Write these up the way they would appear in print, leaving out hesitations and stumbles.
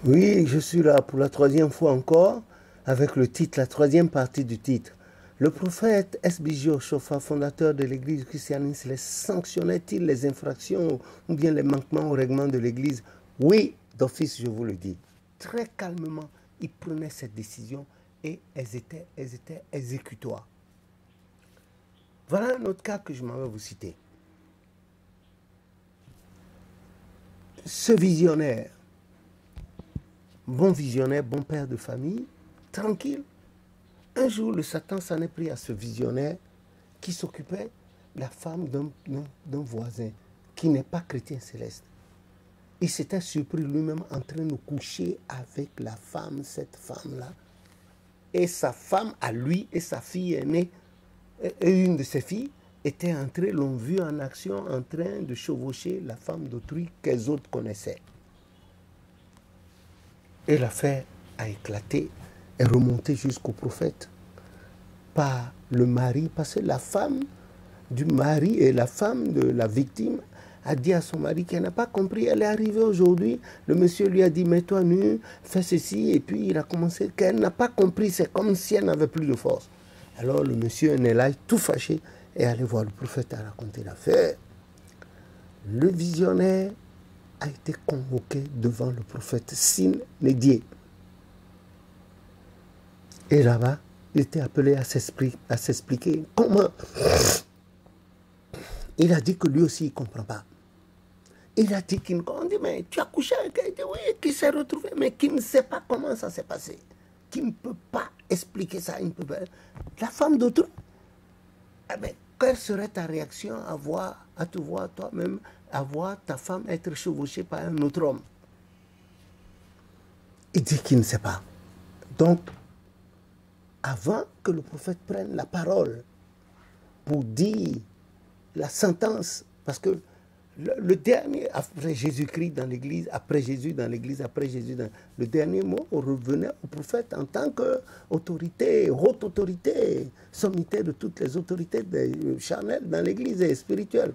Oui, je suis là pour la troisième fois encore avec le titre, la troisième partie du titre. Le prophète S.B. Joshua, fondateur de l'église christianiste, les sanctionnait-il les infractions ou bien les manquements au règlement de l'église? Oui, d'office, je vous le dis. Très calmement, il prenait cette décision et elles étaient exécutoires. Voilà un autre cas que je m'en vais vous citer. Ce visionnaire, bon père de famille, tranquille. Un jour, le Satan s'en est pris à ce visionnaire qui s'occupait de la femme d'un voisin qui n'est pas chrétien céleste. Il s'était surpris lui-même en train de coucher avec la femme, cette femme-là. Et sa femme, à lui, et sa fille aînée, et une de ses filles, étaient entrées, l'ont vu en action, en train de chevaucher la femme d'autrui qu'elles autres connaissaient. Et l'affaire a éclaté, est remontée jusqu'au prophète par le mari, parce que la femme du mari et la femme de la victime a dit à son mari qu'elle n'a pas compris. Elle est arrivée aujourd'hui, le monsieur lui a dit mets-toi nu, fais ceci, et puis il a commencé, qu'elle n'a pas compris, c'est comme si elle n'avait plus de force. Alors le monsieur Nelai, tout fâché, est allé voir le prophète à raconter l'affaire. Le visionnaire a été convoqué devant le prophète Sin Nédier. Et là-bas, il était appelé à s'expliquer comment. Il a dit que lui aussi, il ne comprend pas. Il a dit qu'il ne comprend pas. On dit, mais tu as couché avec elle? Il dit, oui, qui s'est retrouvé, mais qui ne sait pas comment ça s'est passé. Qui ne peut pas expliquer ça. Il ne peut pas. La femme d'autrui. Eh bien, quelle serait ta réaction à te voir toi-même, à voir ta femme être chevauchée par un autre homme? Il dit qu'il ne sait pas. Donc, avant que le prophète prenne la parole pour dire la sentence, parce que le dernier, après Jésus-Christ dans l'église, après Jésus dans l'église, le dernier mot revenait au prophète en tant qu'autorité, haute autorité, sommité de toutes les autorités charnelles dans l'église et spirituelle.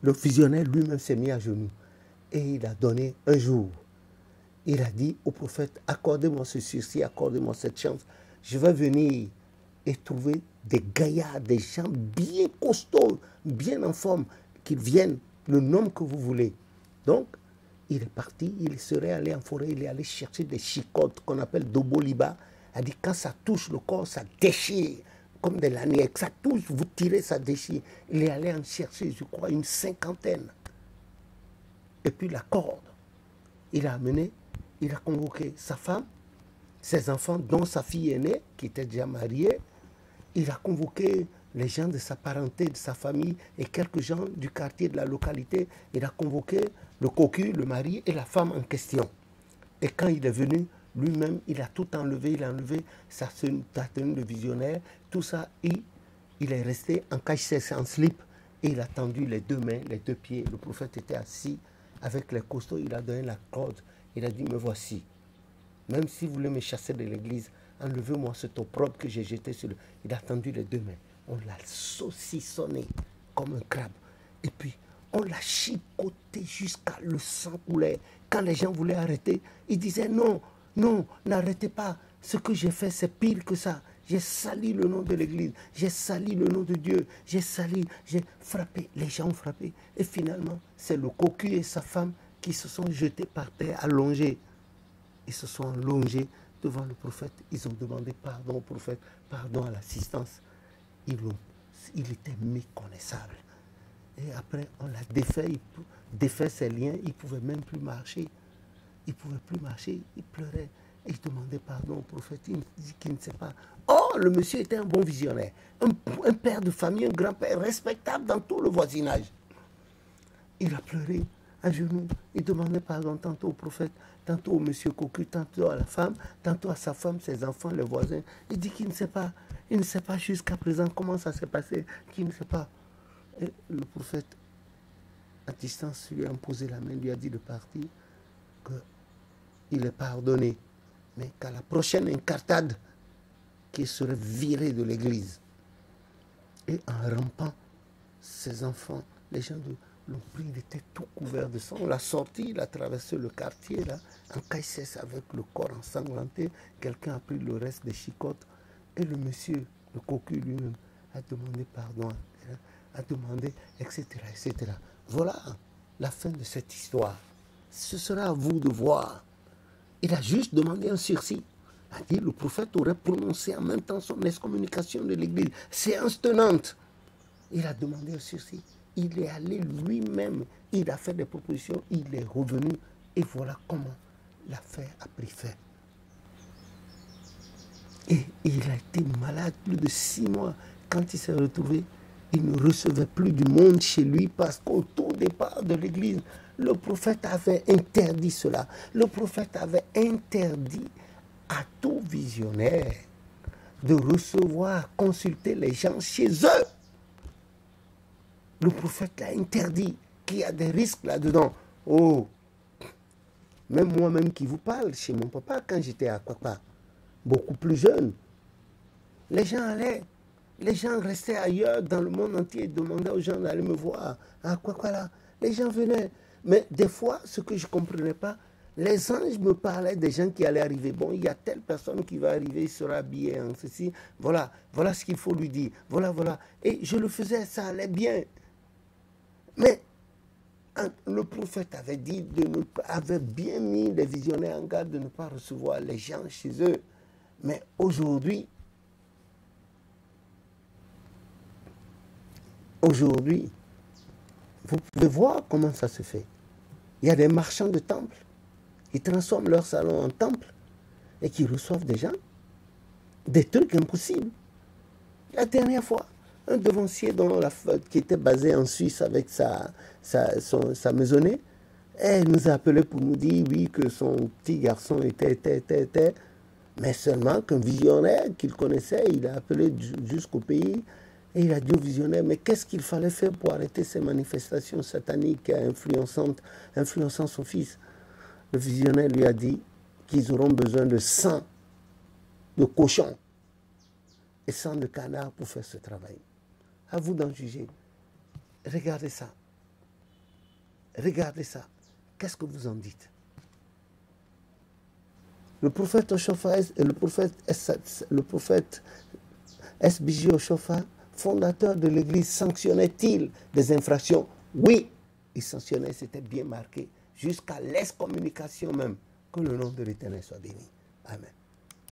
Le visionnaire lui-même s'est mis à genoux et il a donné un jour. Il a dit au prophète, accordez-moi ce sursis, accordez-moi cette chance. Je vais venir et trouver des gaillards, des gens bien costauds, bien en forme, qu'ils viennent, le nom que vous voulez. Donc, il est parti, il serait allé en forêt, il est allé chercher des chicottes qu'on appelle doboliba. Il a dit, quand ça touche le corps, ça déchire, comme des lanières. Ça touche, vous tirez, ça déchire. Il est allé en chercher, je crois, une 50aine. Et puis la corde, il a amené, il a convoqué sa femme, ses enfants, dont sa fille aînée, qui était déjà mariée. Il a convoqué les gens de sa parenté, de sa famille et quelques gens du quartier, de la localité. Il a convoqué le cocu, le mari et la femme en question. Et quand il est venu, lui-même, il a tout enlevé. Il a enlevé sa tenue de visionnaire. Tout ça, il est resté en cache-cesse, en slip. Et il a tendu les deux mains, les deux pieds. Le prophète était assis avec les costauds. Il a donné la corde. Il a dit, me voici. Même si vous voulez me chasser de l'église, enlevez-moi cet opprobre que j'ai jeté sur le... Il a tendu les deux mains. On l'a saucissonné comme un crabe. Et puis, on l'a chicoté jusqu'à le sang coulait. Quand les gens voulaient arrêter, ils disaient non, non, n'arrêtez pas. Ce que j'ai fait, c'est pire que ça. J'ai sali le nom de l'église. J'ai sali le nom de Dieu. J'ai frappé. Les gens ont frappé. Et finalement, c'est le cocu et sa femme qui se sont jetés par terre, allongés. Ils se sont allongés devant le prophète. Ils ont demandé pardon au prophète, pardon à l'assistance. Il était méconnaissable. Et après, on l'a défait ses liens. Il ne pouvait même plus marcher. Il ne pouvait plus marcher. Il pleurait. Il demandait pardon au prophète. Il dit qu'il ne sait pas. Oh, le monsieur était un bon visionnaire. Un père de famille, un grand-père respectable dans tout le voisinage. Il a pleuré à genoux. Il demandait pardon tantôt au prophète, tantôt au monsieur cocu, tantôt à la femme, tantôt à sa femme, ses enfants, les voisins. Il dit qu'il ne sait pas. Il ne sait pas jusqu'à présent comment ça s'est passé. Qu'il ne sait pas. Et le prophète, à distance, lui a imposé la main, lui a dit de partir, qu'il est pardonné, mais qu'à la prochaine incartade, qu'il serait viré de l'église. Et en rampant, ses enfants, les gens l'ont pris, il était tout couvert de sang. On l'a sorti, il a traversé le quartier, là, en caisse avec le corps ensanglanté. Quelqu'un a pris le reste des chicottes. Et le monsieur, le cocu lui-même, a demandé pardon, a demandé, etc., etc. Voilà la fin de cette histoire. Ce sera à vous de voir. Il a juste demandé un sursis. A dit le prophète aurait prononcé en même temps son excommunication de l'église. Séance tenante. Il a demandé un sursis. Il est allé lui-même. Il a fait des propositions. Il est revenu. Et voilà comment l'affaire a pris fin. Et il a été malade plus de 6 mois. Quand il s'est retrouvé, il ne recevait plus du monde chez lui parce qu'au tout départ de l'église, le prophète avait interdit cela. Le prophète avait interdit à tout visionnaire de recevoir, consulter les gens chez eux. Le prophète l'a interdit, qu'il y a des risques là-dedans. Oh, même moi-même qui vous parle, chez mon papa, quand j'étais à papa, beaucoup plus jeune, les gens allaient, les gens restaient ailleurs dans le monde entier et demandaient aux gens d'aller me voir. Ah, quoi là. Les gens venaient. Mais des fois, ce que je ne comprenais pas, les anges me parlaient des gens qui allaient arriver. Bon, il y a telle personne qui va arriver, il sera habillé en ceci. Voilà, voilà ce qu'il faut lui dire. Voilà, voilà. Et je le faisais, ça allait bien. Mais le prophète avait dit, avait bien mis les visionnaires en garde de ne pas recevoir les gens chez eux. Mais aujourd'hui, vous pouvez voir comment ça se fait. Il y a des marchands de temples. Ils transforment leur salon en temple et qui reçoivent des gens. Des trucs impossibles. La dernière fois, un devancier qui était basé en Suisse avec sa maisonnée, elle nous a appelé pour nous dire oui, que son petit garçon était, mais seulement qu'un visionnaire qu'il connaissait, il a appelé jusqu'au pays et il a dit au visionnaire, mais qu'est-ce qu'il fallait faire pour arrêter ces manifestations sataniques influençant son fils? Le visionnaire lui a dit qu'ils auront besoin de sang de cochon et sang de canard pour faire ce travail. À vous d'en juger. Regardez ça. Regardez ça. Qu'est-ce que vous en dites? Le prophète Oshofa, le prophète SBJ Oshofa, fondateur de l'église, sanctionnait-il des infractions? Oui, il sanctionnait, c'était bien marqué, jusqu'à l'excommunication même. Que le nom de l'Éternel soit béni. Amen.